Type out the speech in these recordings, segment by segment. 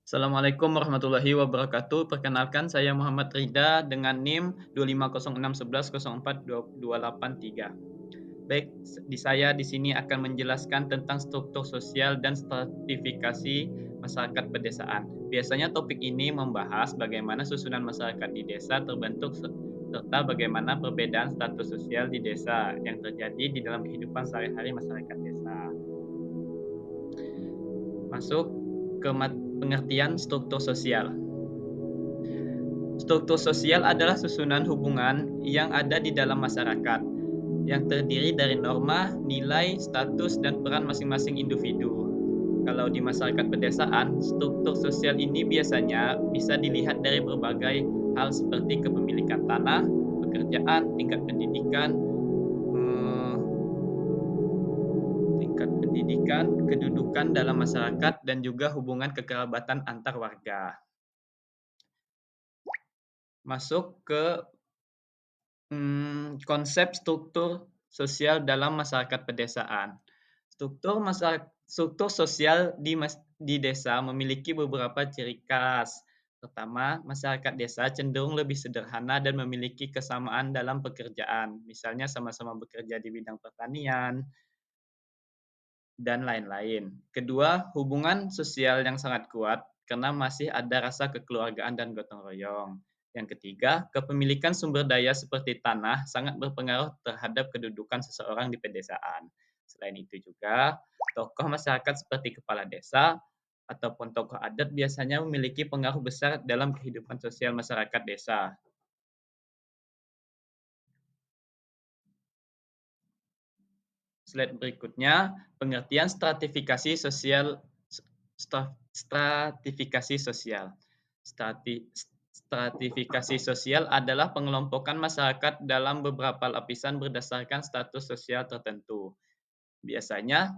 Assalamualaikum warahmatullahi wabarakatuh. Perkenalkan saya Muhammad Rida dengan NIM 2506011042283. Baik, di sini akan menjelaskan tentang struktur sosial dan stratifikasi masyarakat pedesaan. Biasanya topik ini membahas bagaimana susunan masyarakat di desa terbentuk serta bagaimana perbedaan status sosial di desa yang terjadi di dalam kehidupan sehari-hari masyarakat desa. Masuk ke pengertian struktur sosial. Struktur sosial adalah susunan hubungan yang ada di dalam masyarakat, yang terdiri dari norma, nilai, status, dan peran masing-masing individu. Kalau di masyarakat pedesaan, struktur sosial ini biasanya bisa dilihat dari berbagai hal seperti kepemilikan tanah, pekerjaan, eh, tingkat pendidikan, kedudukan dalam masyarakat, dan juga hubungan kekerabatan antar warga. Masuk ke konsep struktur sosial dalam masyarakat pedesaan. Struktur sosial di desa memiliki beberapa ciri khas. Pertama, masyarakat desa cenderung lebih sederhana dan memiliki kesamaan dalam pekerjaan. Misalnya sama-sama bekerja di bidang pertanian dan lain-lain. Kedua, hubungan sosial yang sangat kuat karena masih ada rasa kekeluargaan dan gotong royong. Yang ketiga, kepemilikan sumber daya seperti tanah sangat berpengaruh terhadap kedudukan seseorang di pedesaan. Selain itu juga, tokoh masyarakat seperti kepala desa ataupun tokoh adat biasanya memiliki pengaruh besar dalam kehidupan sosial masyarakat desa. Slide berikutnya, pengertian stratifikasi sosial. Stratifikasi sosial. Stratifikasi sosial adalah pengelompokan masyarakat dalam beberapa lapisan berdasarkan status sosial tertentu. Biasanya,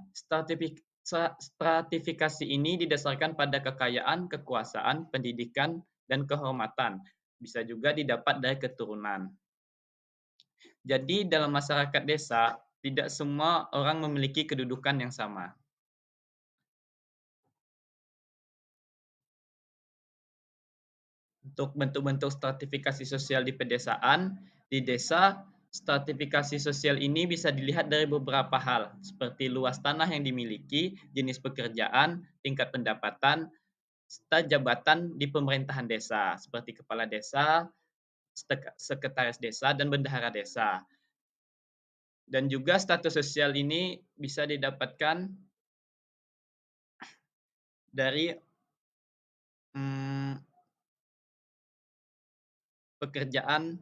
stratifikasi ini didasarkan pada kekayaan, kekuasaan, pendidikan, dan kehormatan. Bisa juga didapat dari keturunan. Jadi dalam masyarakat desa, tidak semua orang memiliki kedudukan yang sama. Untuk bentuk-bentuk stratifikasi sosial di pedesaan, di desa, stratifikasi sosial ini bisa dilihat dari beberapa hal, seperti luas tanah yang dimiliki, jenis pekerjaan, tingkat pendapatan, serta jabatan di pemerintahan desa, seperti kepala desa, sekretaris desa, dan bendahara desa. Dan juga status sosial ini bisa didapatkan dari pekerjaan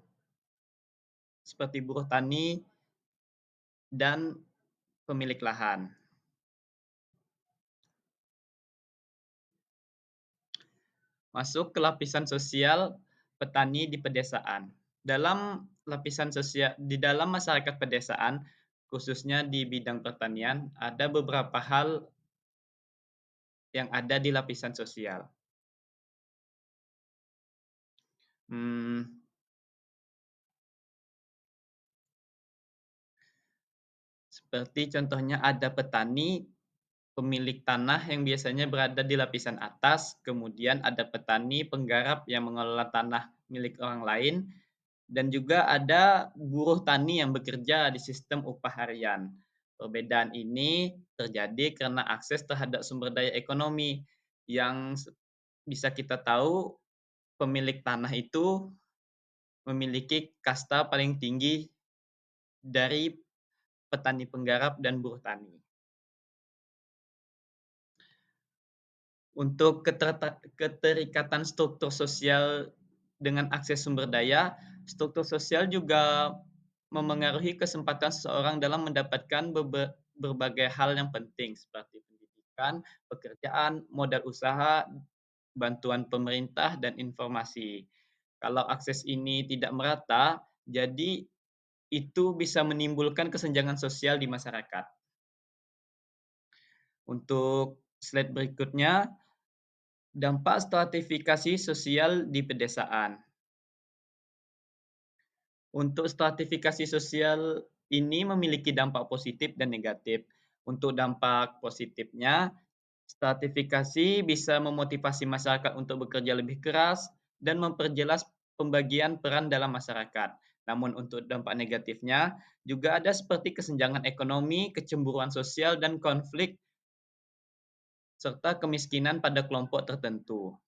seperti buruh tani dan pemilik lahan. Masuk ke lapisan sosial petani di pedesaan. Dalam lapisan sosial di dalam masyarakat pedesaan, khususnya di bidang pertanian, ada beberapa hal yang ada di lapisan sosial. Seperti contohnya ada petani, pemilik tanah yang biasanya berada di lapisan atas, kemudian ada petani penggarap yang mengelola tanah milik orang lain, dan juga ada buruh tani yang bekerja di sistem upah harian. Perbedaan ini terjadi karena akses terhadap sumber daya ekonomi yang bisa kita tahu pemilik tanah itu memiliki kasta paling tinggi dari petani penggarap dan buruh tani. Untuk keterikatan struktur sosial dengan akses sumber daya, struktur sosial juga memengaruhi kesempatan seseorang dalam mendapatkan berbagai hal yang penting seperti pendidikan, pekerjaan, modal usaha, bantuan pemerintah, dan informasi. Kalau akses ini tidak merata, jadi itu bisa menimbulkan kesenjangan sosial di masyarakat. Untuk slide berikutnya, dampak stratifikasi sosial di pedesaan. Untuk stratifikasi sosial ini memiliki dampak positif dan negatif. Untuk dampak positifnya, Stratifikasi bisa memotivasi masyarakat untuk bekerja lebih keras dan memperjelas pembagian peran dalam masyarakat. Namun untuk dampak negatifnya juga ada seperti kesenjangan ekonomi, kecemburuan sosial, dan konflik serta kemiskinan pada kelompok tertentu.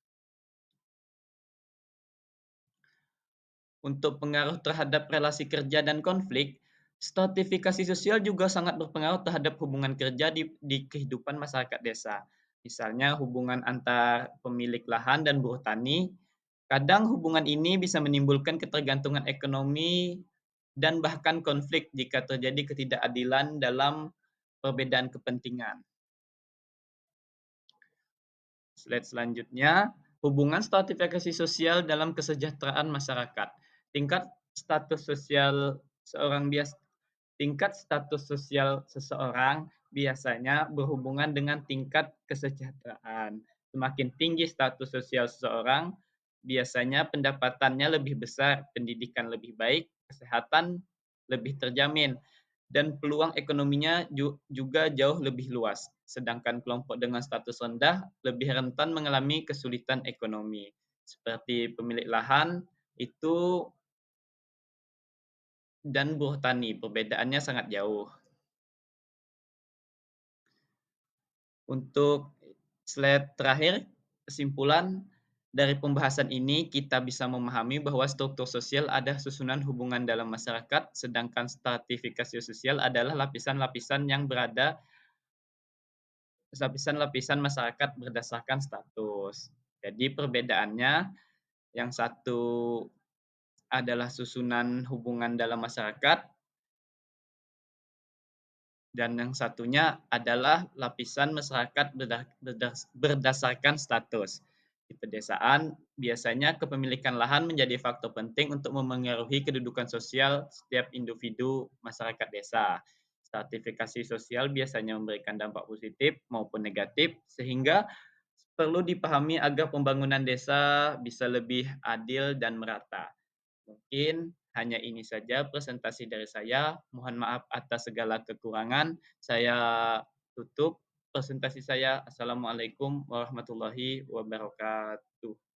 Untuk pengaruh terhadap relasi kerja dan konflik, stratifikasi sosial juga sangat berpengaruh terhadap hubungan kerja di kehidupan masyarakat desa. Misalnya hubungan antar pemilik lahan dan buruh tani, kadang hubungan ini bisa menimbulkan ketergantungan ekonomi dan bahkan konflik jika terjadi ketidakadilan dalam perbedaan kepentingan. Slide selanjutnya, hubungan stratifikasi sosial dalam kesejahteraan masyarakat. Tingkat status sosial seorang bias tingkat status sosial seseorang biasanya berhubungan dengan tingkat kesejahteraan. Semakin tinggi status sosial seseorang, biasanya pendapatannya lebih besar, pendidikan lebih baik, kesehatan lebih terjamin, dan peluang ekonominya juga jauh lebih luas. Sedangkan kelompok dengan status rendah lebih rentan mengalami kesulitan ekonomi. Seperti pemilik lahan itu dan buruh tani, perbedaannya sangat jauh. Untuk slide terakhir, kesimpulan dari pembahasan ini kita bisa memahami bahwa struktur sosial ada susunan hubungan dalam masyarakat, sedangkan stratifikasi sosial adalah lapisan-lapisan yang berada lapisan-lapisan masyarakat berdasarkan status. Jadi perbedaannya, yang satu adalah susunan hubungan dalam masyarakat, dan yang satunya adalah lapisan masyarakat berdasarkan status. Di pedesaan, biasanya kepemilikan lahan menjadi faktor penting untuk memengaruhi kedudukan sosial setiap individu masyarakat desa. Stratifikasi sosial biasanya memberikan dampak positif maupun negatif, sehingga perlu dipahami agar pembangunan desa bisa lebih adil dan merata. Mungkin hanya ini saja presentasi dari saya. Mohon maaf atas segala kekurangan. Saya tutup presentasi saya. Assalamualaikum warahmatullahi wabarakatuh.